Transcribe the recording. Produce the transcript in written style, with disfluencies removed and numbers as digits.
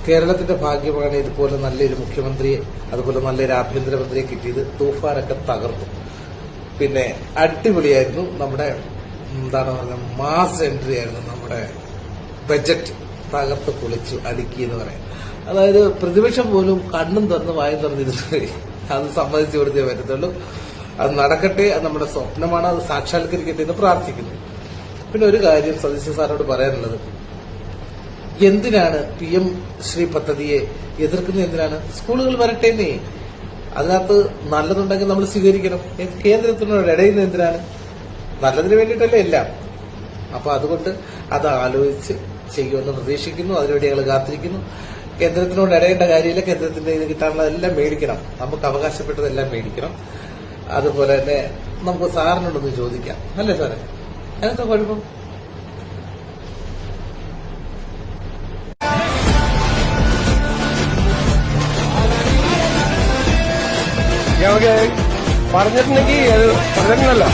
കേരളത്തിന്റെ ഭാഗ്യമാണ് ഇതുപോലെ നല്ലൊരു മുഖ്യമന്ത്രിയെ, അതുപോലെ നല്ലൊരു ആഭ്യന്തരമന്ത്രിയെ കിട്ടിയത്. തൂഫാനൊക്കെ തകർത്തു. പിന്നെ അടിപൊളിയായിരുന്നു. നമ്മുടെ എന്താണ് പറയുക, മാസ് എൻട്രി ആയിരുന്നു. നമ്മുടെ ബജറ്റ് തകർത്ത് പൊളിച്ചു അടുക്കി എന്ന് പറയാം. അതായത് പ്രതിപക്ഷം പോലും കണ്ണും തുറന്ന് വായും തുറന്നിരുന്നു. അത് സമ്മതിച്ചു കൊടുത്തേ പറ്റത്തുള്ളൂ. അത് നടക്കട്ടെ, അത് നമ്മുടെ സ്വപ്നമാണ്, അത് സാക്ഷാത്കരിക്കട്ടെ എന്ന് പ്രാർത്ഥിക്കുന്നു. പിന്നെ ഒരു കാര്യം സതീശൻ സാറിനോട് പറയാനുള്ളത്, എന്തിനാണ് PM ശ്രീ പദ്ധതിയെ എതിർക്കുന്നത്? എന്തിനാണ്? സ്കൂളുകൾ വരട്ടേന്നേ, അതിനകത്ത് നല്ലതുണ്ടെങ്കിൽ നമ്മൾ സ്വീകരിക്കണം. കേന്ദ്രത്തിനോട് ഇടയുന്നത് എന്തിനാണ്? നല്ലതിന് വേണ്ടിയിട്ടല്ലേ എല്ലാം. അപ്പൊ അതുകൊണ്ട് അത് ആലോചിച്ച് ചെയ്യുമെന്ന് പ്രതീക്ഷിക്കുന്നു. അതിനുവേണ്ടി ഞങ്ങൾ കാത്തിരിക്കുന്നു. കേന്ദ്രത്തിനോട് ഇടയേണ്ട കാര്യമില്ല. കേന്ദ്രത്തിന്റെ ഇത് കിട്ടാനുള്ളതെല്ലാം മേടിക്കണം. നമുക്ക് അവകാശപ്പെട്ടതെല്ലാം മേടിക്കണം. അതുപോലെ തന്നെ നമുക്ക് സാറിനോടൊന്ന് ചോദിക്കാം, അല്ലേ സാറേ? അതിനെന്താ കുഴപ്പം? പറഞ്ഞിട്ടുണ്ടെങ്കിൽ അത് പറഞ്ഞിട്ടുണ്ടല്ലോ.